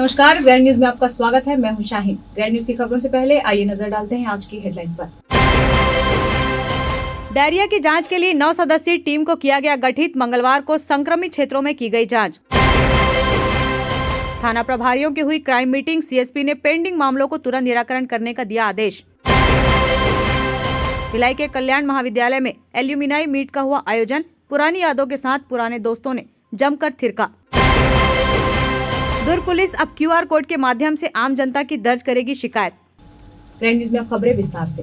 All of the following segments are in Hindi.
नमस्कार, ग्रैंड न्यूज में आपका स्वागत है। मैं हूं शाहीन। ग्रैंड न्यूज की खबरों से पहले आइए नजर डालते हैं आज की हेडलाइंस पर। डायरिया की जांच के लिए 9 सदस्यीय टीम को किया गया गठित। मंगलवार को संक्रमित क्षेत्रों में की गई जांच। थाना प्रभारियों की हुई क्राइम मीटिंग। सीएसपी ने पेंडिंग मामलों को तुरंत निराकरण करने का दिया आदेश। भिलाई के कल्याण महाविद्यालय में एल्यूमिनाई मीट का हुआ आयोजन। पुरानी यादों के साथ पुराने दोस्तों ने जमकर थिरका। दुर्ग पुलिस अब क्यूआर कोड के माध्यम से आम जनता की दर्ज करेगी शिकायत। ग्रैंड न्यूज में अब खबरें विस्तार से।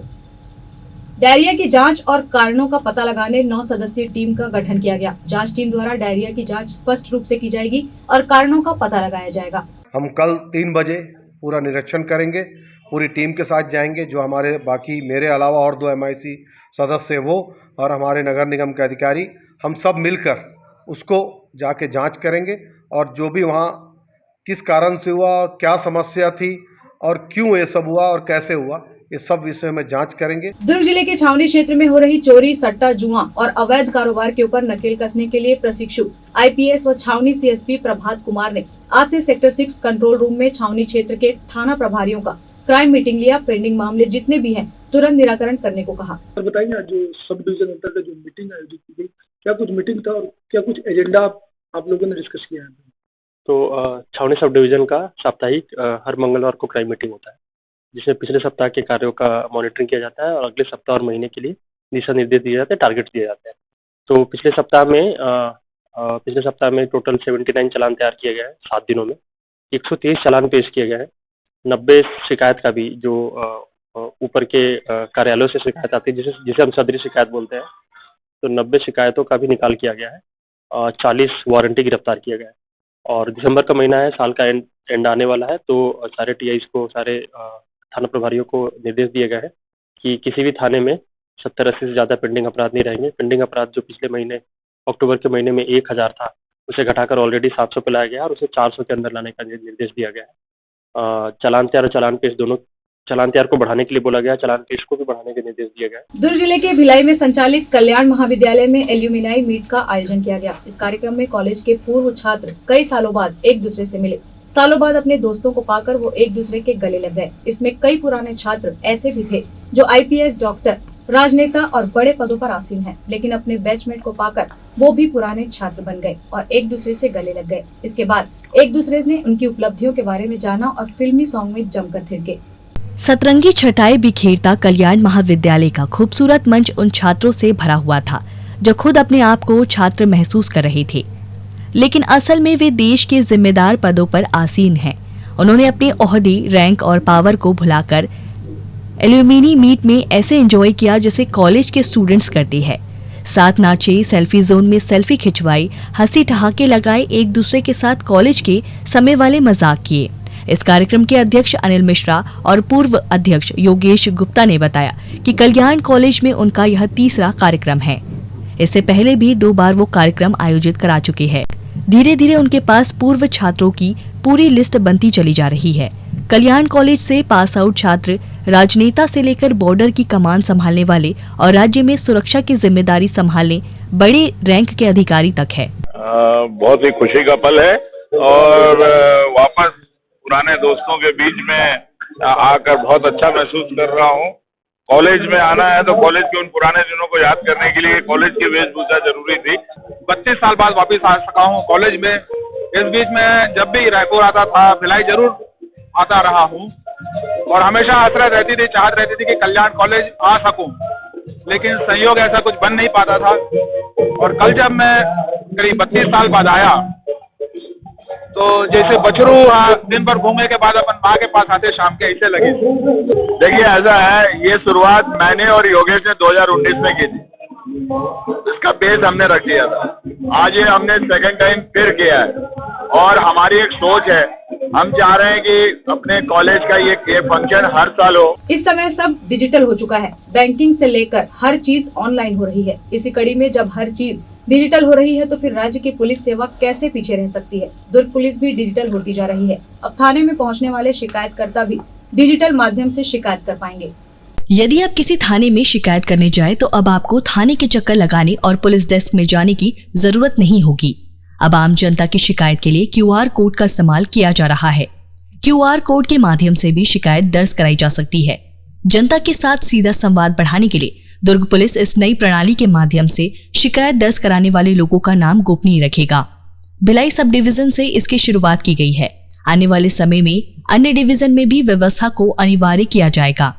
डायरिया की जांच और कारणों का पता लगाने 9 सदस्यीय टीम का गठन किया गया। जांच टीम द्वारा डायरिया की जांच स्पष्ट रूप से की जाएगी और कारणों का पता लगाया जाएगा। हम कल 3 बजे पूरा निरीक्षण करेंगे, पूरी टीम के साथ जाएंगे। जो हमारे बाकी मेरे अलावा और 2 MIC सदस्य वो और हमारे नगर निगम के अधिकारी, हम सब मिलकर उसको जाके जांच करेंगे और जो भी वहाँ किस कारण से हुआ, क्या समस्या थी और क्यों ये सब हुआ और कैसे हुआ, ये सब विषय में जांच करेंगे। दुर्ग जिले के छावनी क्षेत्र में हो रही चोरी, सट्टा, जुआ और अवैध कारोबार के ऊपर नकेल कसने के लिए प्रशिक्षु IPS व छावनी CSP प्रभात कुमार ने आज से सेक्टर 6 कंट्रोल रूम में छावनी क्षेत्र के थाना प्रभारियों का क्राइम मीटिंग लिया। पेंडिंग मामले जितने भी हैं तुरंत निराकरण करने को कहा। बताइए, जो सब डिवीजन अंतर्गत जो मीटिंग आयोजित की गई, क्या कुछ मीटिंग था और क्या कुछ एजेंडा आप लोगों ने डिस्कस किया है? तो छावनी सब डिवीजन का साप्ताहिक हर मंगलवार को क्राइम मीटिंग होता है, जिसमें पिछले सप्ताह के कार्यों का मॉनिटरिंग किया जाता है और अगले सप्ताह और महीने के लिए दिशा निर्देश दिए जाते हैं, टारगेट दिए जाते हैं। तो पिछले सप्ताह में टोटल 79 चालान तैयार किए गए हैं 7 दिनों में। 123 चालान पेश किए गए हैं। 90 शिकायत का भी, जो ऊपर के कार्यालयों से शिकायत आती है, जिसे हम सदरी शिकायत बोलते हैं, तो 90 शिकायतों का भी निकाल किया गया है और 40 वारंटी गिरफ्तार किया गया है। और दिसंबर का महीना है, साल का एंड आने वाला है, तो सारे TIs को, सारे थाना प्रभारियों को निर्देश दिए गए हैं कि किसी भी थाने में 70-80 से ज़्यादा पेंडिंग अपराध नहीं रहेंगे। पेंडिंग अपराध जो पिछले महीने अक्टूबर के महीने में 1000 था, उसे घटाकर ऑलरेडी 700 पे लाया गया और उसे 400 के अंदर लाने का निर्देश दिया गया है। चालान तैयार और चालान पेश दोनों, चालान तैयार को बढ़ाने के लिए बोला गया, चालान पेश को भी बढ़ाने के निर्देश दिए गए। दुर्ग जिले के भिलाई में संचालित कल्याण महाविद्यालय में एल्यूमिनाई मीट का आयोजन किया गया। इस कार्यक्रम में कॉलेज के पूर्व छात्र कई सालों बाद एक दूसरे से मिले। सालों बाद अपने दोस्तों को पाकर वो एक दूसरे के गले लग गए। इसमें कई पुराने छात्र ऐसे भी थे जो IPS, डॉक्टर, राजनेता और बड़े पदों पर आसीन हैं, लेकिन अपने बैचमेट को पाकर वो भी पुराने छात्र बन गए और एक दूसरे से गले लग गए। इसके बाद एक दूसरे ने उनकी उपलब्धियों के बारे में जाना और फिल्मी सॉन्ग में जमकर थिरके। सतरंगी छटाई बिखेरता कल्याण महाविद्यालय का खूबसूरत मंच उन छात्रों से भरा हुआ था जो खुद अपने आप को छात्र महसूस कर रहे थे, लेकिन असल में वे देश के जिम्मेदार पदों पर आसीन हैं। उन्होंने अपने ओहदे, रैंक और पावर को भुलाकर एल्यूमिनी मीट में ऐसे एंजॉय किया जैसे कॉलेज के स्टूडेंट्स करते हैं। साथ नाचे, सेल्फी जोन में सेल्फी खिंचवाई, हंसी ठहाके लगाए, एक दूसरे के साथ कॉलेज के समय वाले मजाक किए। इस कार्यक्रम के अध्यक्ष अनिल मिश्रा और पूर्व अध्यक्ष योगेश गुप्ता ने बताया कि कल्याण कॉलेज में उनका यह 3रा कार्यक्रम है। इससे पहले भी 2 बार वो कार्यक्रम आयोजित करा चुके हैं। धीरे धीरे उनके पास पूर्व छात्रों की पूरी लिस्ट बनती चली जा रही है। कल्याण कॉलेज से पास आउट छात्र राजनेता से लेकर बॉर्डर की कमान संभालने वाले और राज्य में सुरक्षा की जिम्मेदारी संभालने बड़े रैंक के अधिकारी तक है। बहुत ही खुशी का पल है और वापस पुराने दोस्तों के बीच में आकर बहुत अच्छा महसूस कर रहा हूँ। कॉलेज में आना है तो कॉलेज के उन पुराने दिनों को याद करने के लिए कॉलेज की वेशभूषा जरूरी थी। 32 साल बाद वापस आ सका हूँ कॉलेज में। इस बीच में जब भी रायपुर आता था, भिलाई जरूर आता रहा हूँ और हमेशा हसरत रहती थी, चाहत रहती थी कि कल्याण कॉलेज आ सकूं, लेकिन संयोग ऐसा कुछ बन नहीं पाता था। और कल जब मैं करीब 32 साल बाद आया तो जैसे बछरू दिन भर घूमने के बाद अपन माँ के पास आते शाम के, ऐसे लगे। देखिए, ऐसा है, ये शुरुआत मैंने और योगेश ने 2019 में की थी। इसका बेस हमने रख दिया था। आज ये हमने सेकंड टाइम फिर किया है और हमारी एक सोच है, हम चाह रहे हैं कि अपने कॉलेज का ये फंक्शन हर साल हो। इस समय सब डिजिटल हो चुका है। बैंकिंग से लेकर हर चीज ऑनलाइन हो रही है। इसी कड़ी में जब हर चीज डिजिटल हो रही है तो फिर राज्य की पुलिस सेवा कैसे पीछे रह सकती है। दुर्ग पुलिस भी डिजिटल होती जा रही है। अब थाने में पहुंचने वाले शिकायतकर्ता भी डिजिटल माध्यम से शिकायत कर पाएंगे। यदि आप किसी थाने में शिकायत करने जाए तो अब आपको थाने के चक्कर लगाने और पुलिस डेस्क में जाने की जरूरत नहीं होगी। अब आम जनता की शिकायत के लिए QR कोड का इस्तेमाल किया जा रहा है। QR कोड के माध्यम से भी शिकायत दर्ज कराई जा सकती है। जनता के साथ सीधा संवाद बढ़ाने के लिए दुर्ग पुलिस इस नई प्रणाली के माध्यम से शिकायत दर्ज कराने वाले लोगों का नाम गोपनीय रखेगा। भिलाई सब डिवीजन से इसकी शुरुआत की गई है। आने वाले समय में अन्य डिवीजन में भी व्यवस्था को अनिवार्य किया जाएगा।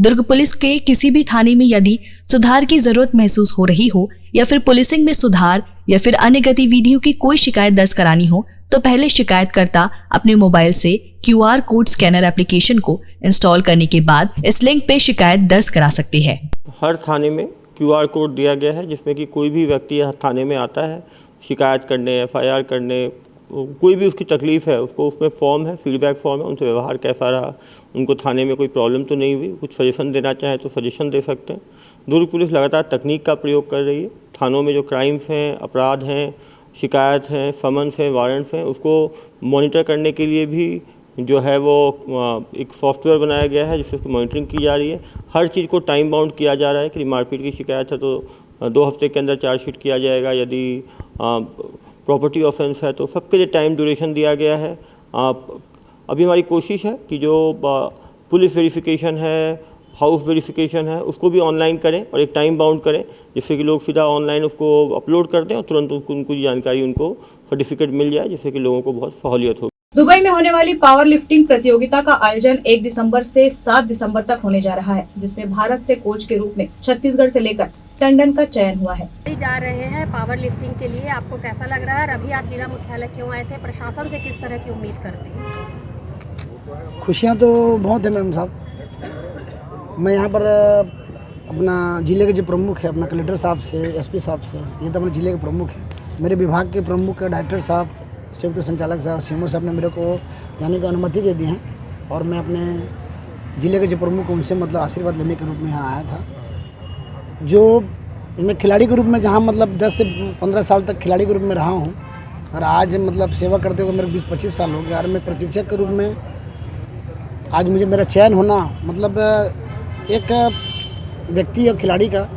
दुर्ग पुलिस के किसी भी थाने में यदि सुधार की जरूरत महसूस हो रही हो या फिर पुलिसिंग में सुधार या फिर अन्य गतिविधियों की कोई शिकायत दर्ज करानी हो तो पहले शिकायतकर्ता अपने मोबाइल से QR कोड स्कैनर एप्लीकेशन को इंस्टॉल करने के बाद इस लिंक पे शिकायत दर्ज करा सकते हैं। हर थाने में QR कोड दिया गया है जिसमें कि कोई भी व्यक्ति थाने में आता है शिकायत करने, FIR करने, कोई भी उसकी तकलीफ़ है उसको उसमें फॉर्म है, फीडबैक फॉर्म है, उनसे व्यवहार कैसा रहा, उनको थाने में कोई प्रॉब्लम तो नहीं हुई, कुछ सजेशन देना चाहें तो सजेशन दे सकते हैं। दुर्ग पुलिस लगातार तकनीक का प्रयोग कर रही है। थानों में जो क्राइम्स हैं, अपराध हैं, शिकायत हैं, समन्स हैं, वारंट्स हैं, उसको मॉनिटर करने के लिए भी जो है वो एक सॉफ्टवेयर बनाया गया है जिससे उसकी मॉनिटरिंग की जा रही है। हर चीज़ को टाइम बाउंड किया जा रहा है कि मारपीट की शिकायत है तो 2 हफ्ते के अंदर चार्जशीट किया जाएगा, यदि प्रॉपर्टी ऑफेंस है तो सबके लिए टाइम ड्यूरेशन दिया गया है। अभी हमारी कोशिश है कि जो पुलिस वेरिफिकेशन है, हाउस वेरिफिकेशन है, उसको भी ऑनलाइन करें और एक टाइम बाउंड करें जिससे कि लोग सीधा ऑनलाइन उसको अपलोड कर दें और तुरंत उनको जानकारी, उनको सर्टिफिकेट मिल जाए जिससे कि लोगों को बहुत सहूलियत हो। दुबई में होने वाली पावर लिफ्टिंग प्रतियोगिता का आयोजन 1 दिसंबर से 7 दिसंबर तक होने जा रहा है, जिसमें भारत से कोच के रूप में छत्तीसगढ़ से लेकर टंडन का चयन हुआ है। जा रहे हैं पावर लिफ्टिंग के लिए, आपको कैसा लग रहा है और अभी आप जिला मुख्यालय क्यों आए थे? प्रशासन से किस तरह की उम्मीद करते हैं? खुशियाँ तो बहुत है मैम साहब। मैं यहाँ पर अपना जिले के जो प्रमुख है, अपना कलेक्टर साहब से, SP साहब से, ये तो अपने जिले के प्रमुख हैं, मेरे विभाग के प्रमुख डायरेक्टर साहब, संयुक्त संचालक साहब, CMO साहब ने मेरे को जाने की अनुमति दे दी है और मैं अपने ज़िले के जो प्रमुख उनसे मतलब आशीर्वाद लेने के रूप में यहाँ आया था। जो मैं खिलाड़ी के रूप में जहाँ मतलब 10 से 15 साल तक खिलाड़ी के रूप में रहा हूँ और आज मतलब सेवा करते हुए मेरे 20-25 साल हो गए और मैं प्रशिक्षक के रूप में आज मुझे मेरा चयन होना मतलब एक व्यक्ति और खिलाड़ी का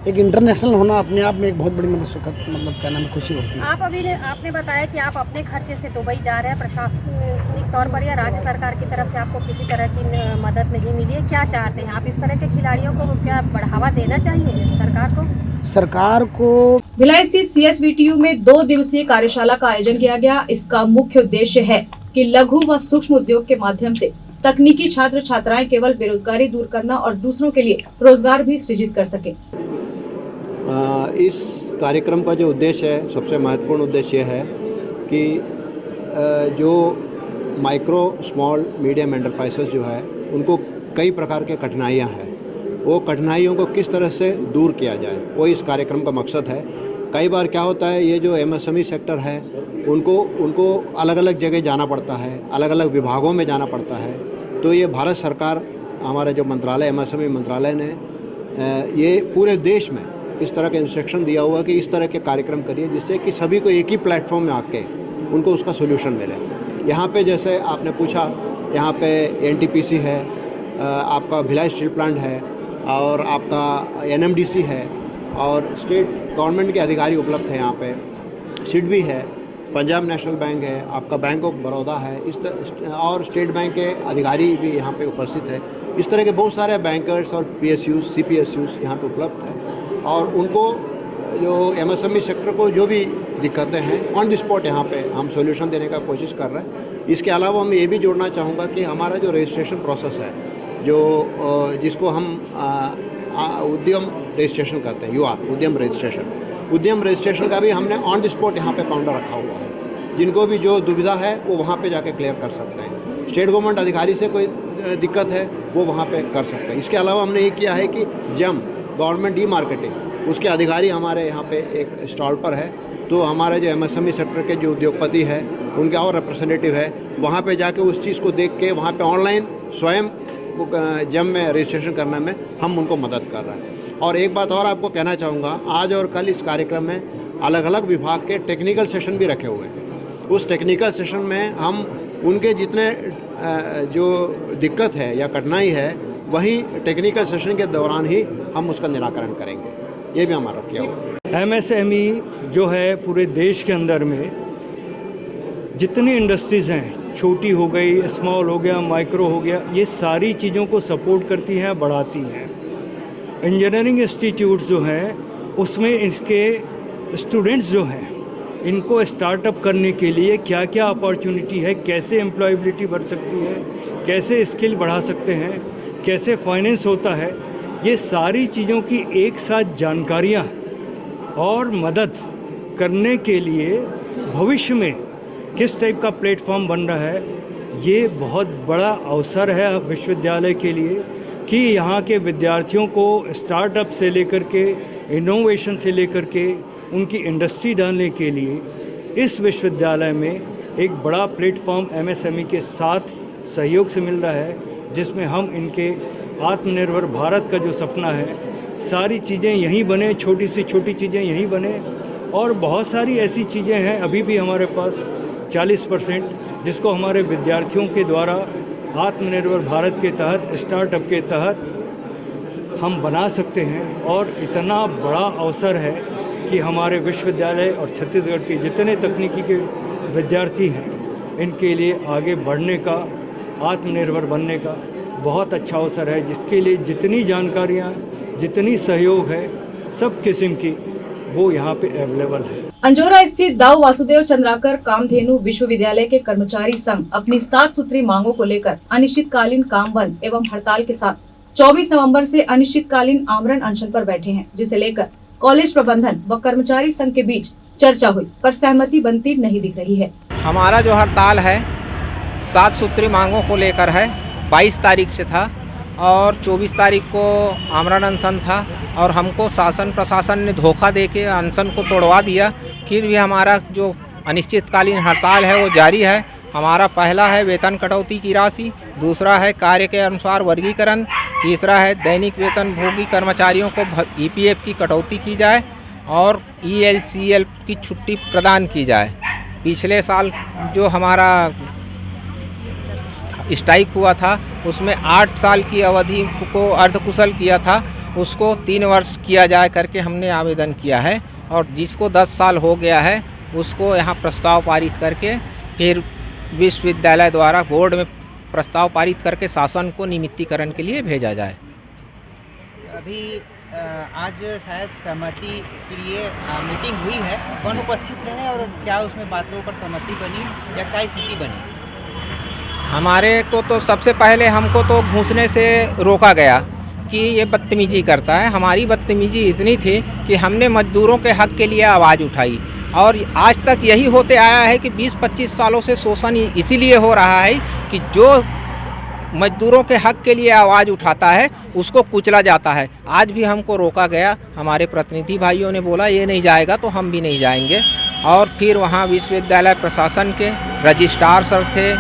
एक इंटरनेशनल होना अपने आप में एक बहुत बड़ी मतलब सुखद मतलब कहना में खुशी होती है। आपने बताया कि आप अपने खर्चे से दुबई जा रहे हैं, प्रशासनिक तौर पर या राज्य सरकार की तरफ से आपको किसी तरह की मदद नहीं मिली है, क्या चाहते हैं आप? इस तरह के खिलाड़ियों को क्या बढ़ावा देना चाहिए सरकार को? भिलाई स्थित CSVTU में 2 दिवसीय कार्यशाला का आयोजन किया गया। इसका मुख्य उद्देश्य है कि लघु व सूक्ष्म उद्योग के माध्यम से तकनीकी छात्र छात्राएं केवल बेरोजगारी दूर करना और दूसरों के लिए रोजगार भी सृजित कर सके। इस कार्यक्रम का जो उद्देश्य है, सबसे महत्वपूर्ण उद्देश्य है कि जो माइक्रो स्मॉल मीडियम एंटरप्राइजेस जो है उनको कई प्रकार के कठिनाइयां हैं, वो कठिनाइयों को किस तरह से दूर किया जाए, वो इस कार्यक्रम का मकसद है। कई बार क्या होता है, ये जो MSME सेक्टर है उनको अलग अलग जगह जाना पड़ता है, अलग अलग विभागों में जाना पड़ता है। तो ये भारत सरकार, हमारा जो मंत्रालय MSME मंत्रालय ने ये पूरे देश में इस तरह का इंस्ट्रक्शन दिया हुआ कि इस तरह के कार्यक्रम करिए जिससे कि सभी को एक ही प्लेटफॉर्म में आके उनको उसका सोल्यूशन मिले। यहाँ पे जैसे आपने पूछा, यहाँ पे NTPC है, आपका भिलाई स्टील प्लांट है और आपका NMDC है और स्टेट गवर्नमेंट के अधिकारी उपलब्ध हैं यहाँ पे, SIDBI है, पंजाब नेशनल बैंक है, आपका बैंक ऑफ बड़ौदा है, और स्टेट बैंक के अधिकारी भी यहाँ पे उपस्थित है। इस तरह के बहुत सारे बैंकर्स और PSUs, CPSUs यहाँ पे उपलब्ध है और उनको जो MSME सेक्टर को जो भी दिक्कतें हैं ऑन द स्पॉट यहाँ पे हम सॉल्यूशन देने का कोशिश कर रहे हैं। इसके अलावा मैं ये भी जोड़ना चाहूँगा कि हमारा जो रजिस्ट्रेशन प्रोसेस है, जो जिसको हम उद्यम रजिस्ट्रेशन करते हैं, UR उद्यम रजिस्ट्रेशन का भी हमने ऑन द स्पॉट यहाँ पे काउंटर रखा हुआ है। जिनको भी जो दुविधा है वो वहाँ पे जाके क्लियर कर सकते हैं। स्टेट गवर्नमेंट अधिकारी से कोई दिक्कत है वो वहाँ पे कर सकते हैं। इसके अलावा हमने ये किया है कि GEM गवर्नमेंट ई-मार्केटिंग उसके अधिकारी हमारे यहाँ पे एक स्टॉल पर है, तो हमारे जो MSME सेक्टर के जो उद्योगपति है उनके और रिप्रेजेंटेटिव है, वहाँ पे जाके उस चीज़ को देख के वहाँ पे ऑनलाइन स्वयं GEM में रजिस्ट्रेशन करने में हम उनको मदद कर रहे हैं। और एक बात और आपको कहना चाहूँगा, आज और कल इस कार्यक्रम में अलग अलग विभाग के टेक्निकल सेशन भी रखे हुए हैं। उस टेक्निकल सेशन में हम उनके जितने जो दिक्कत है या कठिनाई है वहीं टेक्निकल सेशन के दौरान ही हम उसका निराकरण करेंगे, ये भी हमारा किया हुआ है। MSME जो है पूरे देश के अंदर में जितनी इंडस्ट्रीज़ हैं, छोटी हो गई, स्मॉल हो गया, माइक्रो हो गया, ये सारी चीज़ों को सपोर्ट करती हैं, बढ़ाती हैं। इंजीनियरिंग इंस्टीट्यूट्स जो हैं उसमें इसके स्टूडेंट्स जो हैं इनको स्टार्टअप करने के लिए क्या क्या अपॉर्चुनिटी है, कैसे एम्प्लॉयबिलिटी बढ़ सकती है, कैसे स्किल बढ़ा सकते हैं, कैसे फाइनेंस होता है, ये सारी चीज़ों की एक साथ जानकारियाँ और मदद करने के लिए भविष्य में किस टाइप का प्लेटफॉर्म बन रहा है, ये बहुत बड़ा अवसर है विश्वविद्यालय के लिए कि यहाँ के विद्यार्थियों को स्टार्टअप से लेकर के इनोवेशन से लेकर के उनकी इंडस्ट्री डालने के लिए इस विश्वविद्यालय में एक बड़ा प्लेटफॉर्म एमएसएमई के साथ सहयोग से मिल रहा है, जिसमें हम इनके आत्मनिर्भर भारत का जो सपना है, सारी चीज़ें यहीं बने, छोटी सी छोटी चीज़ें यहीं बने, और बहुत सारी ऐसी चीज़ें हैं अभी भी हमारे पास 40% जिसको हमारे विद्यार्थियों के द्वारा आत्मनिर्भर भारत के तहत, स्टार्टअप के तहत हम बना सकते हैं। और इतना बड़ा अवसर है कि हमारे विश्वविद्यालय और छत्तीसगढ़ के जितने तकनीकी के विद्यार्थी हैं इनके लिए आगे बढ़ने का, आत्मनिर्भर बनने का बहुत अच्छा अवसर है, जिसके लिए जितनी जानकारियाँ, जितनी सहयोग है सब किस्म की, वो यहाँ पे अवेलेबल है। अंजोरा स्थित दाऊ वासुदेव चंद्राकर कामधेनु विश्वविद्यालय के कर्मचारी संघ अपनी 7 सूत्री मांगों को लेकर अनिश्चितकालीन काम बंद एवं हड़ताल के साथ 24 नवंबर से अनिश्चितकालीन आमरण अनशन पर बैठे हैं, जिसे लेकर कॉलेज प्रबंधन व कर्मचारी संघ के बीच चर्चा हुई, पर सहमति बनती नहीं दिख रही है। हमारा जो हड़ताल है 7 सूत्री मांगों को लेकर है, 22 तारीख से था और 24 तारीख को आमरण अनशन था, और हमको शासन प्रशासन ने धोखा देके अनशन को तोड़वा दिया। फिर भी हमारा जो अनिश्चितकालीन हड़ताल है वो जारी है। हमारा पहला है वेतन कटौती की राशि, दूसरा है कार्य के अनुसार वर्गीकरण, तीसरा है दैनिक वेतन भोगी कर्मचारियों को ईपीएफ की कटौती की जाए और ईएलसीएल की छुट्टी प्रदान की जाए। पिछले साल जो हमारा स्ट्राइक हुआ था उसमें 8 साल की अवधि को अर्धकुशल किया था, उसको 3 वर्ष किया जाए करके हमने आवेदन किया है, और जिसको 10 साल हो गया है उसको यहाँ प्रस्ताव पारित करके फिर विश्वविद्यालय द्वारा बोर्ड में प्रस्ताव पारित करके शासन को नियमितीकरण के लिए भेजा जाए। अभी आज शायद सहमति के लिए मीटिंग हुई है, कौन उपस्थित रहे और क्या उसमें बातों पर सहमति बनी या क्या स्थिति बनी? हमारे को तो सबसे पहले हमको तो घुसने से रोका गया कि ये बदतमीजी करता है। हमारी बदतमीजी इतनी थी कि हमने मजदूरों के हक के लिए आवाज़ उठाई, और आज तक यही होते आया है कि 20-25 सालों से शोषण इसीलिए हो रहा है कि जो मजदूरों के हक के लिए आवाज़ उठाता है उसको कुचला जाता है। आज भी हमको रोका गया, हमारे प्रतिनिधि भाइयों ने बोला ये नहीं जाएगा तो हम भी नहीं जाएंगे, और फिर वहाँ विश्वविद्यालय प्रशासन के रजिस्ट्रार सर थे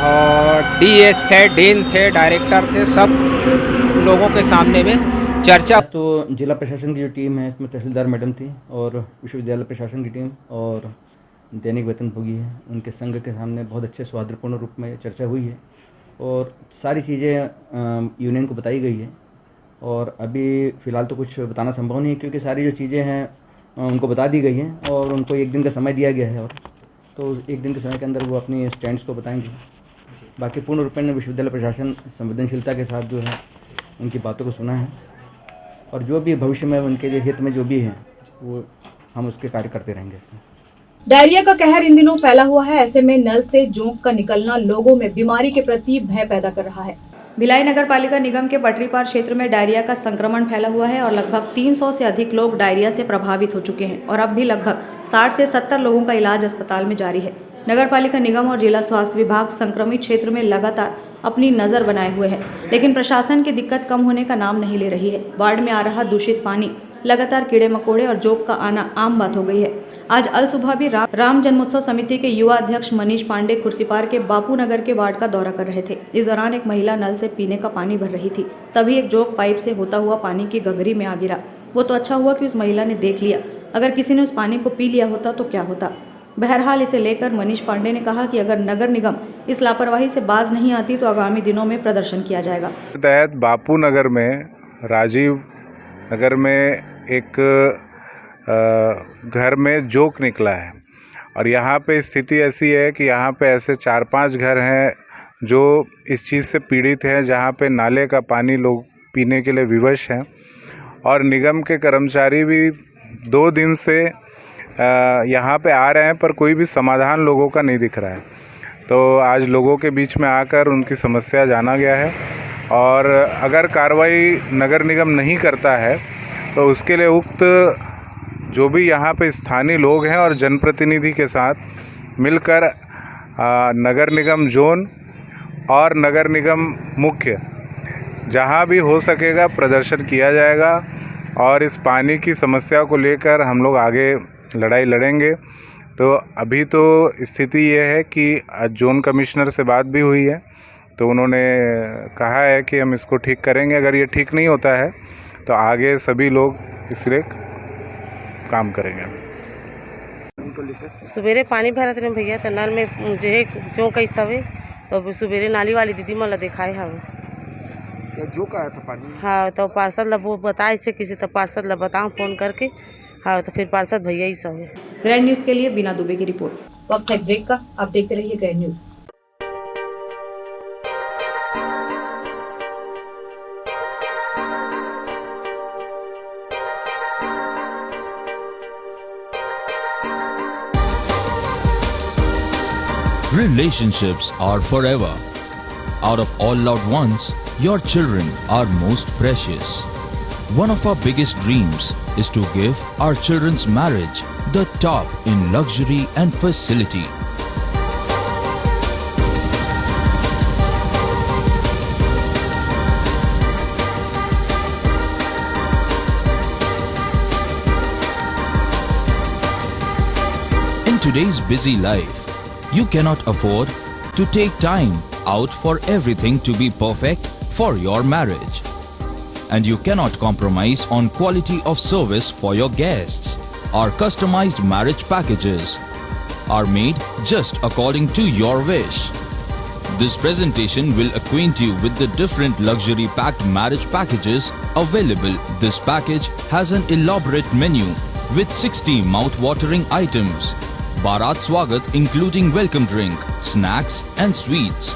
और डीएस थे, डीन थे, डायरेक्टर थे, सब लोगों के सामने में चर्चा। तो जिला प्रशासन की जो टीम है इसमें तहसीलदार मैडम थी और विश्वविद्यालय प्रशासन की टीम और दैनिक वेतन भोगी है, उनके संघ के सामने बहुत अच्छे सौहार्दपूर्ण रूप में चर्चा हुई है और सारी चीज़ें यूनियन को बताई गई है। और अभी फ़िलहाल तो कुछ बताना संभव नहीं है क्योंकि सारी जो चीज़ें हैं उनको बता दी गई हैं और उनको 1 दिन का समय दिया गया है, और तो 1 दिन के समय के अंदर वो अपनी स्टैंड्स को बताएंगे। बाकी पूर्ण रूप में विश्वविद्यालय प्रशासन संवेदनशीलता के साथ जो है उनकी बातों को सुना है, और जो भी भविष्य में उनके लिए हित में जो भी है वो हम उसके कार्य करते रहेंगे। इसमें डायरिया का कहर इन दिनों फैला हुआ है, ऐसे में नल से जोंक का निकलना लोगों में बीमारी के प्रति भय पैदा कर रहा है। भिलाई नगर पालिका निगम के पटरी पार क्षेत्र में डायरिया का संक्रमण फैला हुआ है और लगभग 300 से अधिक लोग डायरिया से प्रभावित हो चुके हैं और अब भी लगभग 60 से 70 लोगों का इलाज अस्पताल में जारी है। नगर पालिका निगम और जिला स्वास्थ्य विभाग संक्रमित क्षेत्र में लगातार अपनी नजर बनाए हुए है, लेकिन प्रशासन की दिक्कत कम होने का नाम नहीं ले रही है। वार्ड में आ रहा दूषित पानी, लगातार कीड़े मकोड़े और जोंक का आना आम बात हो गई है। आज अल सुबह भी राम जन्मोत्सव समिति के युवा अध्यक्ष मनीष पांडे खुर्सीपार के बापू नगर के वार्ड का दौरा कर रहे थे। इस दौरान एक महिला नल से पीने का पानी भर रही थी, तभी एक जोंक पाइप से होता हुआ पानी की गगरी में आ गिरा। वो तो अच्छा हुआ कि उस महिला ने देख लिया, अगर किसी ने उस पानी को पी लिया होता तो क्या होता। बहरहाल इसे लेकर मनीष पांडे ने कहा कि अगर नगर निगम इस लापरवाही से बाज नहीं आती तो आगामी दिनों में प्रदर्शन किया जाएगा। तहत बापू नगर में, राजीव नगर में एक घर में जोंक निकला है और यहाँ पे स्थिति ऐसी है कि यहाँ पे ऐसे 4-5 घर हैं जो इस चीज़ से पीड़ित हैं, जहाँ पे नाले का पानी लोग पीने के लिए विवश हैं और निगम के कर्मचारी भी 2 दिन से यहाँ पे आ रहे हैं, पर कोई भी समाधान लोगों का नहीं दिख रहा है। तो आज लोगों के बीच में आकर उनकी समस्या जाना गया है और अगर कार्रवाई नगर निगम नहीं करता है तो उसके लिए उक्त जो भी यहाँ पे स्थानीय लोग हैं और जनप्रतिनिधि के साथ मिलकर नगर निगम जोन और नगर निगम मुख्य जहाँ भी हो सकेगा प्रदर्शन किया जाएगा और इस पानी की समस्या को लेकर हम लोग आगे लड़ाई लड़ेंगे। तो अभी तो स्थिति ये है कि जोन कमिश्नर से बात भी हुई है, तो उन्होंने कहा है कि हम इसको ठीक करेंगे। अगर ये ठीक नहीं होता है तो आगे सभी लोग इसलिए काम करेंगे। सुबेरे पानी भरा थे भैया तो नल में जो है जो कैसा है तो सुबेरे नाली वाली दीदी मला दिखाए हमें जो का आया था पानी। हाँ तो पार्षद ला वो बताए से किसी तो पार्षद ला बताऊँ फोन करके। हाँ तो फिर पार्षद भैया ही सब है। ग्रैंड न्यूज के लिए बिना दुबे की रिपोर्ट। वक्त है ब्रेक का, आप देखते रहिए grand news. Relationships are forever. Out of all loved ones, your children are most precious. One of our biggest dreams is to give our children's marriage the top in luxury and facility. In today's busy life, you cannot afford to take time out for everything to be perfect for your marriage. And you cannot compromise on quality of service for your guests. Our customized marriage packages are made just according to your wish. This presentation will acquaint you with the different luxury packed marriage packages available. This package has an elaborate menu with 60 mouth-watering items. Bharat Swagat including welcome drink, snacks and sweets.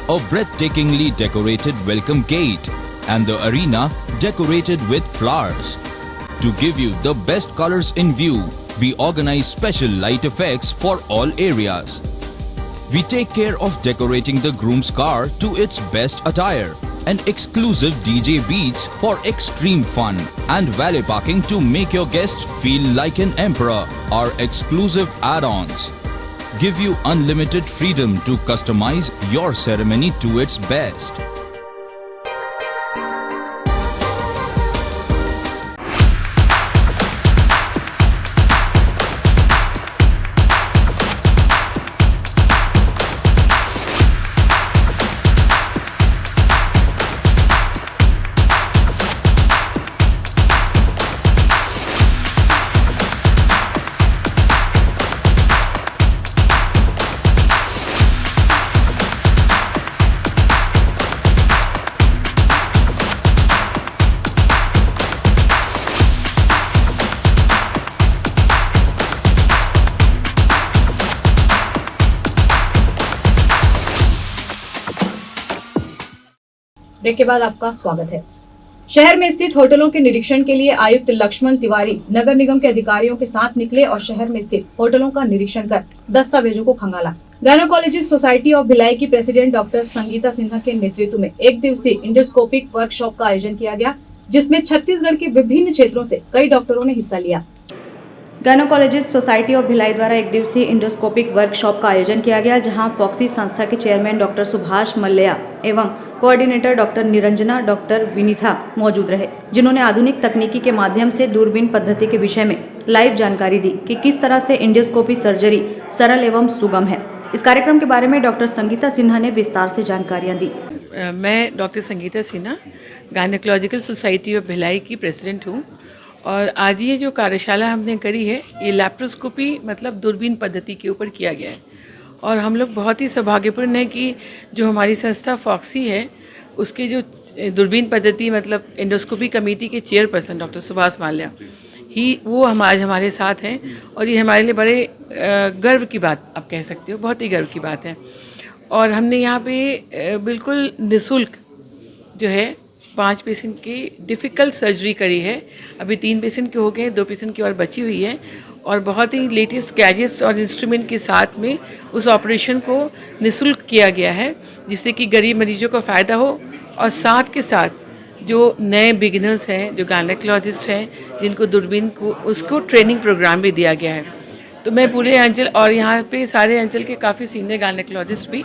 A breathtakingly decorated welcome gate and the arena decorated with flowers. To give you the best colors in view, we organize special light effects for all areas. We take care of decorating the groom's car to its best attire. An exclusive DJ beats for extreme fun and valet parking to make your guests feel like an emperor. Our exclusive add-ons give you unlimited freedom to customize your ceremony to its best. Break के बाद आपका स्वागत है। शहर में स्थित होटलों के निरीक्षण के लिए आयुक्त लक्ष्मण तिवारी नगर निगम के अधिकारियों के साथ निकले और शहर में स्थित होटलों का निरीक्षण कर दस्तावेजों को खंगाला। गायनोकोलॉजिस्ट सोसाइटी ऑफ भिलाई की प्रेसिडेंट डॉक्टर संगीता सिन्हा के नेतृत्व में एक दिवसीय इंडोस्कोपिक वर्कशॉप का आयोजन किया गया, जिसमें छत्तीसगढ़ के विभिन्न क्षेत्रों से कई डॉक्टरों ने हिस्सा लिया। गायनोकोलॉजिस्ट सोसाइटी ऑफ भिलाई द्वारा एक दिवसीय इंडोस्कोपिक वर्कशॉप का आयोजन किया गया, जहां फॉक्सी संस्था के चेयरमैन डॉक्टर सुभाष मल्लया एवं coordinator doctor Niranjana doctor Vinita मौजूद रहे, जिन्होंने आधुनिक तकनीकी के माध्यम से दूरबीन पद्धति के विषय में लाइव जानकारी दी कि किस तरह से इंडोस्कोपी सर्जरी सरल एवं सुगम है। इस कार्यक्रम के बारे में डॉक्टर संगीता सिन्हा ने विस्तार से जानकारियां दी। मैं doctor Sangeeta Sinha gynaecological society of Bhilai की प्रेसिडेंट हूँ और आज ये जो कार्यशाला हमने करी है ये लैप्रोस्कोपी मतलब दूरबीन पद्धति के ऊपर किया गया है और हम लोग बहुत ही सौभाग्यपूर्ण है कि जो हमारी संस्था फॉक्सी है उसके जो दूरबीन पद्धति मतलब एंडोस्कोपी कमेटी के चेयरपर्सन डॉक्टर सुभाष माल्या ही वो हम आज हमारे साथ हैं और ये हमारे लिए बड़े गर्व की बात आप कह सकते हो, बहुत ही गर्व की बात है। और हमने यहाँ पे बिल्कुल निःशुल्क जो है 5 पेशेंट की डिफ़िकल्ट सर्जरी करी है। अभी 3 पेशेंट के हो गए, 2 पेशेंट की और बची हुई है, और बहुत ही लेटेस्ट गैजेट्स और इंस्ट्रूमेंट के साथ में उस ऑपरेशन को निःशुल्क किया गया है, जिससे कि गरीब मरीजों को फ़ायदा हो। और साथ के साथ जो नए बिगिनर्स हैं, जो गायनेकोलॉजिस्ट हैं, जिनको दूरबीन को उसको ट्रेनिंग प्रोग्राम भी दिया गया है। तो मैं पूरे अंचल और यहाँ पे सारे अंचल के काफ़ी सीनियर गायनेकोलॉजिस्ट भी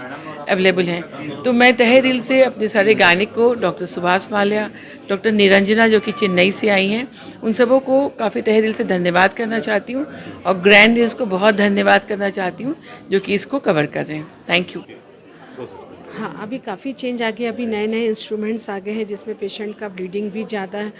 अवेलेबल हैं। तो मैं तहे दिल से अपने सारे गायनिक को, डॉक्टर सुभाष माल्या, डॉक्टर निरंजना जो कि चेन्नई से आई हैं, उन सबों को काफ़ी तहे दिल से धन्यवाद करना चाहती हूँ, और ग्रैंड न्यूज़ को बहुत धन्यवाद करना चाहती हूँ जो कि इसको कवर कर रहे हैं। Thank you. हाँ, अभी काफ़ी चेंज आ गया, अभी नए नए इंस्ट्रूमेंट्स आ गए हैं जिसमें पेशेंट का ब्लीडिंग भी ज़्यादा है,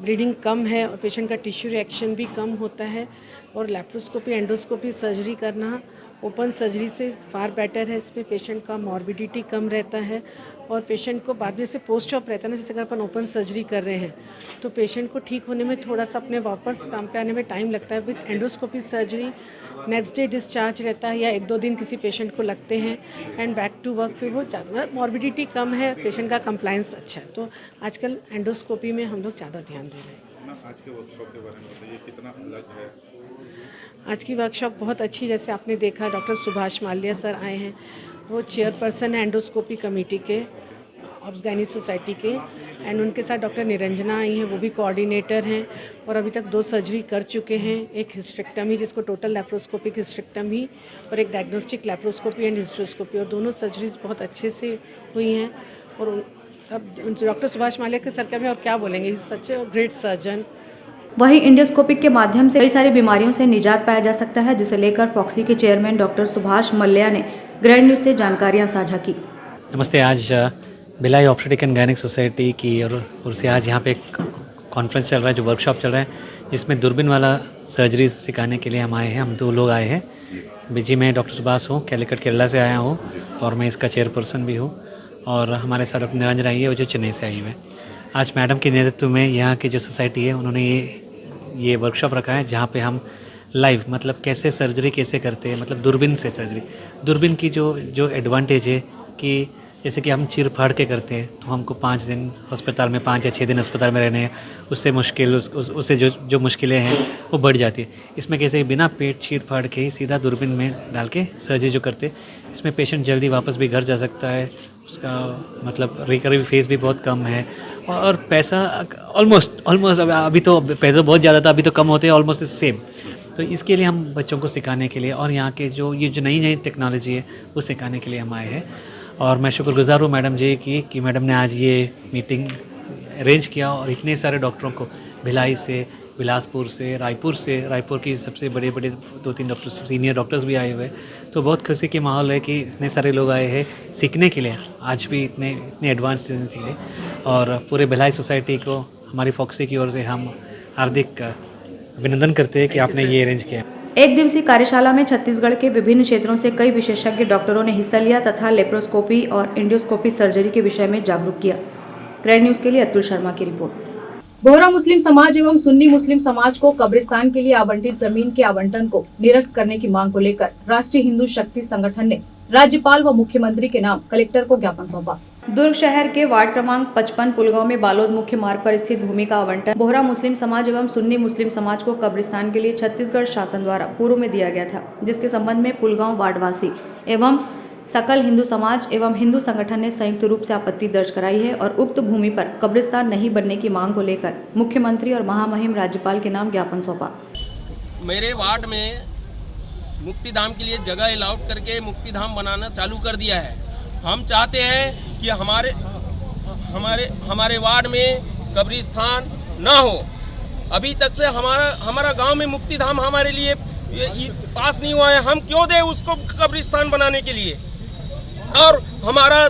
ब्लीडिंग कम है, और पेशेंट का टिश्यू रिएक्शन भी कम होता है। और लैप्रोस्कोपी, एंडोस्कोपी सर्जरी करना ओपन सर्जरी से फार बेटर है। इसमें पेशेंट का मॉर्बिडिटी कम रहता है, और पेशेंट को बाद में से पोस्ट ऑप रहता है ना, जैसे अगर अपन ओपन सर्जरी कर रहे हैं तो पेशेंट को ठीक होने में थोड़ा सा अपने वापस काम पे आने में टाइम लगता है। With endoscopy surgery next day discharge रहता है, या 1-2 दिन किसी पेशेंट को लगते हैं, एंड बैक टू वर्क फिर वो ज़्यादा, मॉर्बिडिटी कम है, पेशेंट का कंप्लायंस अच्छा है। तो आजकल एंडोस्कोपी में हम लोग ज़्यादा ध्यान दे रहे हैं। आज के वर्कशॉप के बारे में बताइए, कितना अलग है? आज की वर्कशॉप बहुत अच्छी, जैसे आपने देखा डॉक्टर सुभाष माल्या सर आए हैं, वो चेयरपर्सन है एंडोस्कोपी कमेटी के, ऑब्स गायनी सोसाइटी के, एंड उनके साथ डॉक्टर निरंजना आई हैं, वो भी कोऑर्डिनेटर हैं, और अभी तक 2 सर्जरी कर चुके हैं। एक हिस्टेक्टमी जिसको टोटल लैप्रोस्कोपिक हिस्टेक्टमी, और एक डायग्नोस्टिक लैप्रोस्कोपी एंड हिस्ट्रोस्कोपी, और दोनों सर्जरीज बहुत अच्छे से हुई हैं। और अब डॉक्टर सुभाष माल्या के सर के में और क्या बोलेंगे, is such a great surgeon. वहीं इंडोस्कोपिक के माध्यम से कई सारी बीमारियों से निजात पाया जा सकता है, जिसे लेकर फॉक्सी के चेयरमैन डॉक्टर सुभाष मल्ल्या ने ग्रैंड न्यूज़ से जानकारियां साझा की। नमस्ते। आज Bhilai obstetric and gynaec society की और से आज यहाँ पे एक कॉन्फ्रेंस चल रहा है, जो वर्कशॉप चल रहा है, जिसमें दूरबीन वाला सर्जरी सिखाने के लिए हम आए हैं। हम 2 लोग आए हैं। जी, मैं डॉक्टर सुभाष हूँ, कैलिकट केरला से आया हूँ, और मैं इसका चेयरपर्सन भी हूँ। और हमारे साथ डॉक्टर निरंजन आई है, वो जो चेन्नई से आई हुई है। आज मैडम के नेतृत्व में यहाँ की जो सोसाइटी है, उन्होंने ये वर्कशॉप रखा है, जहाँ पे हम लाइव, मतलब कैसे सर्जरी कैसे करते हैं, मतलब दूरबीन से सर्जरी। दूरबीन की जो एडवांटेज है कि जैसे कि हम चीर फाड़ के करते हैं, तो हमको 5 दिन अस्पताल में, 5 या 6 दिन अस्पताल में रहने हैं, उससे मुश्किल उससे जो मुश्किलें हैं वो बढ़ जाती है। इसमें कैसे बिना पेट चीर फाड़ के ही सीधा दूरबीन में डाल के सर्जरी जो करते हैं, इसमें पेशेंट जल्दी वापस भी घर जा सकता है। उसका मतलब रिकवरी फेज भी बहुत कम है, और पैसा ऑलमोस्ट अभी तो पैसा बहुत ज़्यादा था, अभी तो कम होते हैं, ऑलमोस्ट सेम। तो इसके लिए हम बच्चों को सिखाने के लिए, और यहाँ के जो नई टेक्नोलॉजी है वो सिखाने के लिए हम आए हैं। और मैं शुक्रगुजार हूँ मैडम जी की कि मैडम ने आज ये मीटिंग अरेंज किया, और इतने सारे डॉक्टरों को भिलाई से, बिलासपुर से, रायपुर की सबसे बड़े 2-3 डॉक्टर, सीनियर डॉक्टर्स भी आए हुए हैं। तो बहुत खुशी के माहौल है कि इतने सारे लोग आए हैं सीखने के लिए, आज भी इतने एडवांस सीखने के लिए। और पूरे भिलाई सोसाइटी को हमारी फॉक्सी की ओर से हम हार्दिक अभिनंदन करते हैं कि आपने ये अरेंज किया। एक दिवसीय कार्यशाला में छत्तीसगढ़ के विभिन्न क्षेत्रों से कई विशेषज्ञ डॉक्टरों ने हिस्सा लिया तथा लेप्रोस्कोपी और इंडोस्कोपी सर्जरी के विषय में जागरूक किया। ग्रैंड न्यूज़ के लिए अतुल शर्मा की रिपोर्ट। बोहरा मुस्लिम समाज एवं सुन्नी मुस्लिम समाज को कब्रिस्तान के लिए आवंटित जमीन के आवंटन को निरस्त करने की मांग को लेकर राष्ट्रीय हिंदू शक्ति संगठन ने राज्यपाल व मुख्यमंत्री के नाम कलेक्टर को ज्ञापन सौंपा। दुर्ग शहर के वार्ड क्रमांक 55 पुलगांव में बालोद मुख्य मार्ग पर स्थित भूमि का आवंटन बोहरा मुस्लिम समाज एवं सुन्नी मुस्लिम समाज को कब्रिस्तान के लिए छत्तीसगढ़ शासन द्वारा पूर्व में दिया गया था, जिसके संबंध में पुलगांव वार्डवासी एवं सकल हिंदू समाज एवं हिंदू संगठन ने संयुक्त रूप से आपत्ति दर्ज कराई है और उक्त भूमि पर कब्रिस्तान नहीं बनने की मांग को लेकर मुख्यमंत्री और महामहिम राज्यपाल के नाम ज्ञापन सौंपा। मेरे वार्ड में मुक्तिधाम के लिए जगह अलाउट करके मुक्तिधाम बनाना चालू कर दिया है। हम चाहते हैं कि हमारे वार्ड में कब्रिस्तान ना हो। अभी तक से हमारा गांव में मुक्तिधाम हमारे लिए पास नहीं हुआ है। हम क्यों दें उसको कब्रिस्तान बनाने के लिए? और हमारा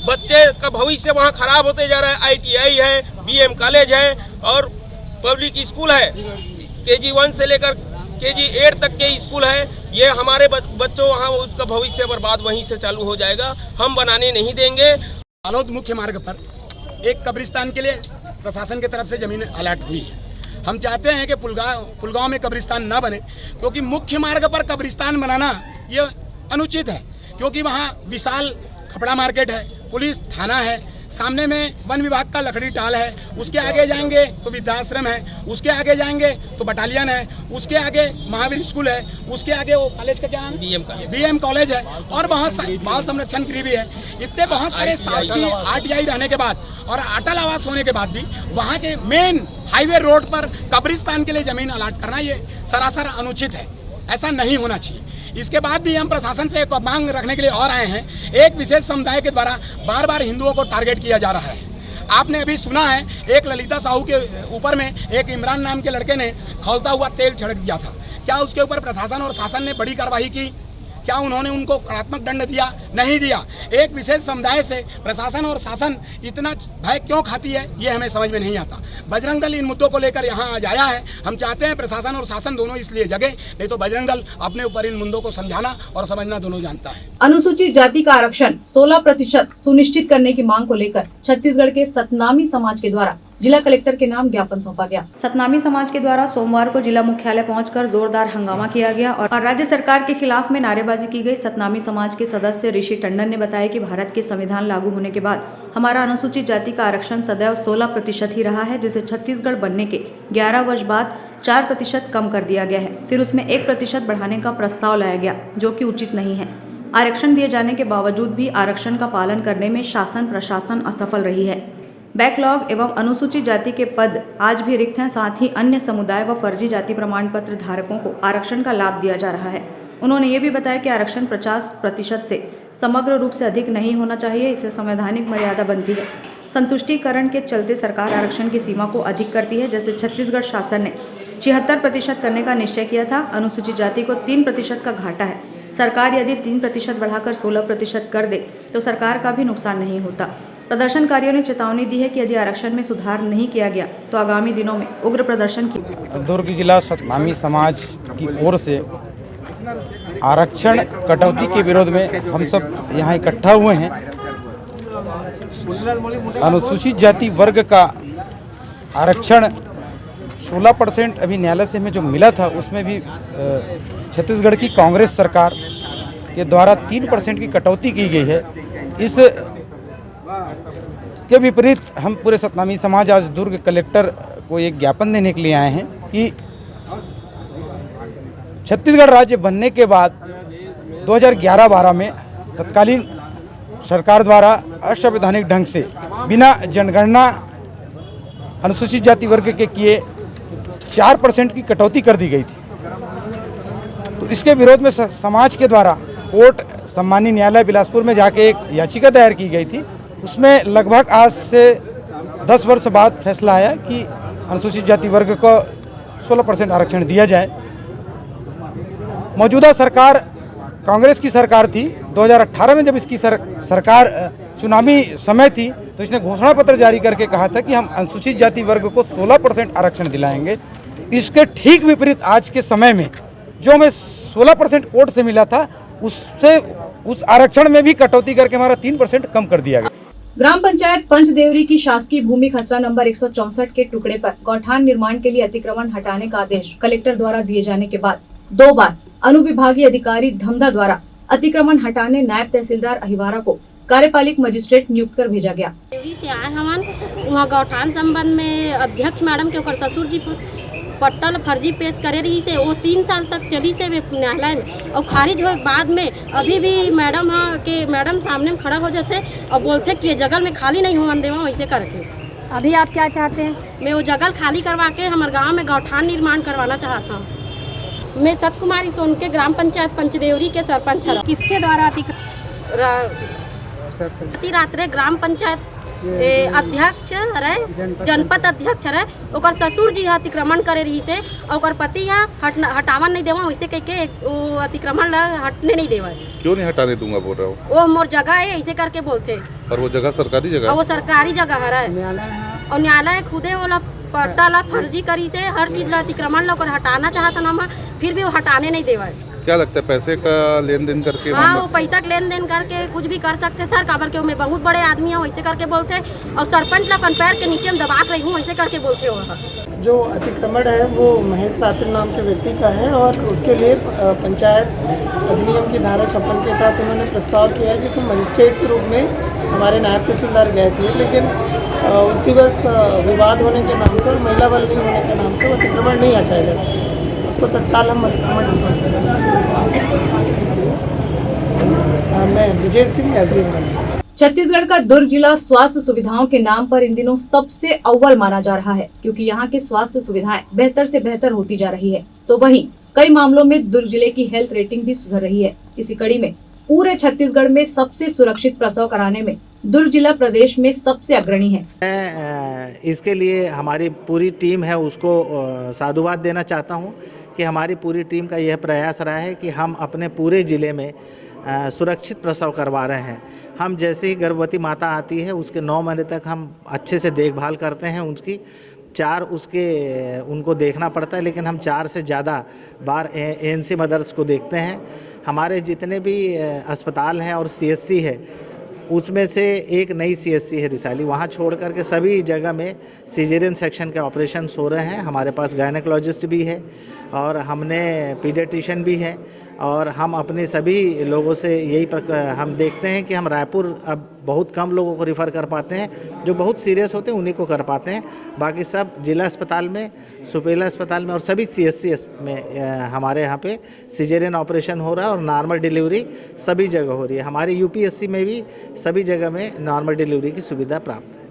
बच्चे का भविष्य वहाँ खराब होते जा रहा है। ITI है, BM कॉलेज है और पब्लिक स्कूल है। KG1 से लेकर KG8 तक के स्कूल है। ये हमारे बच्चों वहाँ उसका भविष्य बर्बाद वहीं से चालू हो जाएगा। हम बनाने नहीं देंगे। बालोद मुख्य मार्ग पर एक कब्रिस्तान के लिए प्रशासन की तरफ से जमीन अलॉट हुई है। हम चाहते हैं कि पुलगांव में कब्रिस्तान ना बने, क्योंकि मुख्य मार्ग पर कब्रिस्तान बनाना ये अनुचित है, क्योंकि वहाँ विशाल कपड़ा मार्केट है, पुलिस थाना है, सामने में वन विभाग का लकड़ी टाल है, उसके आगे जाएंगे तो वृद्धाश्रम है, उसके आगे जाएंगे तो बटालियन है, उसके आगे महावीर स्कूल है, उसके आगे वो कॉलेज का क्या नाम है, BM कॉलेज है, और बहुत बाल संरक्षण गृह भी है। इतने बहुत सारे शासकीय RTI रहने के बाद और अटल आवास होने के बाद भी वहाँ के मेन हाईवे रोड पर कब्रिस्तान के लिए जमीन अलाट करना ये सरासर अनुचित है, ऐसा नहीं होना चाहिए। इसके बाद भी हम प्रशासन से एक मांग रखने के लिए और आए हैं। एक विशेष समुदाय के द्वारा बार बार हिंदुओं को टारगेट किया जा रहा है। आपने अभी सुना है एक ललिता साहू के ऊपर में एक इमरान नाम के लड़के ने खौलता हुआ तेल छिड़क दिया था। क्या उसके ऊपर प्रशासन और शासन ने बड़ी कार्रवाई की? क्या उन्होंने उनको कड़ात्मक दंड दिया? नहीं दिया। एक विशेष समुदाय से प्रशासन और शासन इतना भय क्यों खाती है, ये हमें समझ में नहीं आता। बजरंग दल इन मुद्दों को लेकर यहाँ आज आया है। हम चाहते हैं प्रशासन और शासन दोनों इसलिए जगे, नहीं तो बजरंग दल अपने ऊपर इन मुद्दों को समझाना और समझना दोनों जानता है। अनुसूचित जाति का आरक्षण 16% सुनिश्चित करने की मांग को लेकर छत्तीसगढ़ के सतनामी समाज के द्वारा जिला कलेक्टर के नाम ज्ञापन सौंपा गया। सतनामी समाज के द्वारा सोमवार को जिला मुख्यालय पहुंचकर जोरदार हंगामा किया गया और राज्य सरकार के खिलाफ में नारेबाजी की गई। सतनामी समाज के सदस्य ऋषि टंडन ने बताया कि भारत के संविधान लागू होने के बाद हमारा अनुसूचित जाति का आरक्षण सदैव 16% ही रहा है, जिसे छत्तीसगढ़ बनने के 11 वर्ष बाद 4% कम कर दिया गया है। फिर उसमें 1% बढ़ाने का प्रस्ताव लाया गया, जो कि उचित नहीं है। आरक्षण दिए जाने के बावजूद भी आरक्षण का पालन करने में शासन प्रशासन असफल रही है। बैकलॉग एवं अनुसूचित जाति के पद आज भी रिक्त हैं। साथ ही अन्य समुदाय व फर्जी जाति प्रमाण पत्र धारकों को आरक्षण का लाभ दिया जा रहा है। उन्होंने ये भी बताया कि आरक्षण 50% से समग्र रूप से अधिक नहीं होना चाहिए, इससे संवैधानिक मर्यादा बनती है। संतुष्टिकरण के चलते सरकार आरक्षण की सीमा को अधिक करती है। जैसे छत्तीसगढ़ शासन ने 76% करने का निश्चय किया था। अनुसूचित जाति को 3% का घाटा है। सरकार यदि 3% बढ़ाकर 16% कर दे तो सरकार का भी नुकसान नहीं होता। प्रदर्शनकारियों ने चेतावनी दी है कि यदि आरक्षण में सुधार नहीं किया गया तो आगामी दिनों में उग्र प्रदर्शन की। दुर्ग जिला सतनामी समाज की ओर से आरक्षण कटौती के विरोध में हम सब यहाँ इकट्ठा हुए हैं। अनुसूचित जाति वर्ग का आरक्षण 16% अभी न्यायालय से हमें जो मिला था, उसमें भी छत्तीसगढ़ की कांग्रेस सरकार के द्वारा 3% की कटौती की गई है। इस के विपरीत हम पूरे सतनामी समाज आज दुर्ग कलेक्टर को एक ज्ञापन देने के लिए आए हैं कि छत्तीसगढ़ राज्य बनने के बाद 2011-12 में तत्कालीन सरकार द्वारा असंवैधानिक ढंग से बिना जनगणना अनुसूचित जाति वर्ग के किए 4% की कटौती कर दी गई थी। तो इसके विरोध में समाज के द्वारा कोर्ट सम्मानीय न्यायालय बिलासपुर में जाके एक याचिका दायर की गई थी। उसमें लगभग आज से 10 वर्ष बाद फैसला आया कि अनुसूचित जाति वर्ग को 16% आरक्षण दिया जाए। मौजूदा सरकार कांग्रेस की सरकार थी। 2018 में जब इसकी सरकार चुनावी समय थी तो इसने घोषणा पत्र जारी करके कहा था कि हम अनुसूचित जाति वर्ग को 16% आरक्षण दिलाएंगे। इसके ठीक विपरीत आज के समय में जो हमें 16% कोर्ट से मिला था, उससे उस आरक्षण में भी कटौती करके हमारा 3% कम कर दिया गया। ग्राम पंचायत पंचदेवरी की शासकीय भूमि खसरा नंबर 164 के टुकड़े पर गौठान निर्माण के लिए अतिक्रमण हटाने का आदेश कलेक्टर द्वारा दिए जाने के बाद 2 बार अनुविभागीय अधिकारी धमधा द्वारा अतिक्रमण हटाने नायब तहसीलदार अहिवारा को कार्यपालिक मजिस्ट्रेट नियुक्त कर भेजा गया। देवरी से आए हवन वहाँ गौठान संबंध में अध्यक्ष मैडम के ससुर जी पट्टल फर्जी पेश करे रही से वो 3 साल तक चली से न्यायालय में और खारिज हो बाद में अभी भी मैडम सामने में खड़ा हो जाते और बोलते कि ये जगह में खाली नहीं होने देवा वैसे करके। अभी आप क्या चाहते हैं? मैं वो जगह खाली करवा के हमारे गांव में गौठान निर्माण करवाना चाहता हूँ। मैं सत कुमारी सोन के ग्राम पंचायत पंचदेवरी के सरपंच है। किसके द्वारा रात्रे ग्राम पंचायत अध्यक्ष रहे, जनपद अध्यक्ष रहे, ओकर ससुर जी अतिक्रमण करे रही से और पति हटावन नहीं देवा वैसे कह के वो अतिक्रमण हटने नहीं देवा। क्यों नहीं हटाने दूंगा बोल रहा हूँ? वो मोर जगह है ऐसे करके बोलते। और वो जगह सरकारी जगह? वो सरकारी जगह है और न्यायालय खुदे वो पट्टा ला फर्जी करी से हर चीज ला अतिक्रमण ला हटाना चाहता ना, फिर भी वो हटाने नहीं देवा। क्या लगता है पैसे का लेन देन करके? हाँ, वो पैसा का लेन देन करके कुछ भी कर सकते सर। काबर के मैं बहुत बड़े आदमी हूँ वैसे करके बोलते, और सरपंच ला पैर के नीचे में दबा रही हूँ वैसे करके बोलते हो। जो अतिक्रमण है वो महेश रात्रि नाम के व्यक्ति का है और उसके लिए पंचायत अधिनियम की धारा 56 के तहत उन्होंने प्रस्ताव किया है, जिसमें मजिस्ट्रेट के रूप में हमारे नायब तहसीलदार गए थे, लेकिन उस दिवस विवाद होने के नाम से और महिला बल नहीं होने के नाम से वो अतिक्रमण नहीं हटाया जा सका। उसको तत्काल हम अतिक्रमण मैं विजय सिंह एसडीएम। छत्तीसगढ़ का दुर्ग जिला स्वास्थ्य सुविधाओं के नाम पर इन दिनों सबसे अव्वल माना जा रहा है, क्योंकि यहाँ की स्वास्थ्य सुविधाएं बेहतर से बेहतर होती जा रही है। तो वहीं कई मामलों में दुर्ग जिले की हेल्थ रेटिंग भी सुधर रही है। इसी कड़ी में पूरे छत्तीसगढ़ में सबसे सुरक्षित प्रसव कराने में दुर्ग जिला प्रदेश में सबसे अग्रणी है। इसके लिए हमारी पूरी टीम है, उसको साधुवाद देना चाहता हूँ कि हमारी पूरी टीम का यह प्रयास रहा है कि हम अपने पूरे ज़िले में सुरक्षित प्रसव करवा रहे हैं। हम जैसे ही गर्भवती माता आती है उसके 9 महीने तक हम अच्छे से देखभाल करते हैं उसकी। उनको देखना पड़ता है, लेकिन हम 4 से ज़्यादा बार एएनसी मदर्स को देखते हैं। हमारे जितने भी अस्पताल हैं और सीएससी है, उसमें से एक नई सीएससी है रिसाली, वहाँ छोड़ करके सभी जगह में सिजेरियन सेक्शन के ऑपरेशंस हो रहे हैं। हमारे पास गायनेकोलॉजिस्ट भी है और हमने पीडियाट्रिशियन भी है, और हम अपने सभी लोगों से हम देखते हैं कि हम रायपुर अब बहुत कम लोगों को रिफ़र कर पाते हैं, जो बहुत सीरियस होते हैं उन्हीं को कर पाते हैं। बाकी सब जिला अस्पताल में, सुपेला अस्पताल में और सभी सीएससी में हमारे यहाँ पे सिजेरियन ऑपरेशन हो रहा है और नॉर्मल डिलीवरी सभी जगह हो रही है। हमारे यूपीएससी में भी सभी जगह में नॉर्मल डिलीवरी की सुविधा प्राप्त है।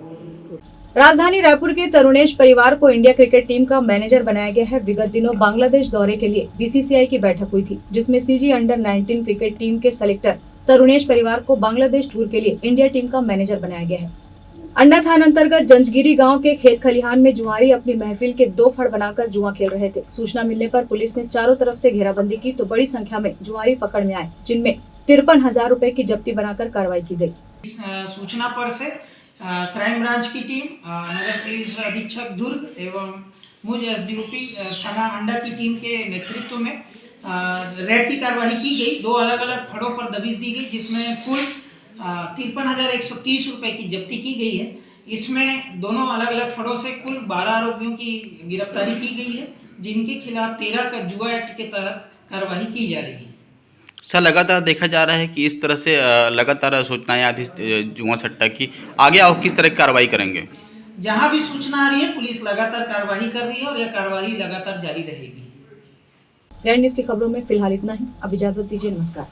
राजधानी रायपुर के तरुणेश परिवार को इंडिया क्रिकेट टीम का मैनेजर बनाया गया है। विगत दिनों बांग्लादेश दौरे के लिए बीसीसीआई की बैठक हुई थी, जिसमें सीजी अंडर 19 क्रिकेट टीम के सेलेक्टर तरुणेश परिवार को बांग्लादेश टूर के लिए इंडिया टीम का मैनेजर बनाया गया है। अंडा थाना अंतर्गत जंजगिरी गांव के खेत खलिहान में जुआरी अपनी महफिल के 2 फड़ बनाकर जुआ खेल रहे थे। सूचना मिलने पर पुलिस ने चारों तरफ से घेराबंदी की तो बड़ी संख्या में जुआरी पकड़ में आए, जिनमें 53,000 रुपए की जब्ती बनाकर कार्रवाई की गयी। सूचना पर से क्राइम ब्रांच की टीम, नगर पुलिस अधीक्षक दुर्ग एवं मुझ एसडीओपी थाना अंडा की टीम के नेतृत्व में रेड की कार्रवाई की गई। 2 अलग अलग फड़ों पर दबिश दी गई, जिसमें कुल 53,130 रुपए की जब्ती की गई है। इसमें दोनों अलग अलग फड़ों से कुल 12 आरोपियों की गिरफ्तारी की गई है, जिनके खिलाफ 13 का जुआ एक्ट के तहत कार्रवाई की जा रही है। सर, लगातार देखा जा रहा है कि इस तरह से लगातार सूचनाएं आती जुआ सट्टा की, आगे आओ किस तरह की कार्रवाई करेंगे? जहां भी सूचना आ रही है पुलिस लगातार कार्रवाई कर रही है और यह कार्रवाई लगातार जारी रहेगी। लैंड न्यूज़ की खबरों में फिलहाल इतना ही। अब इजाजत दीजिए, नमस्कार।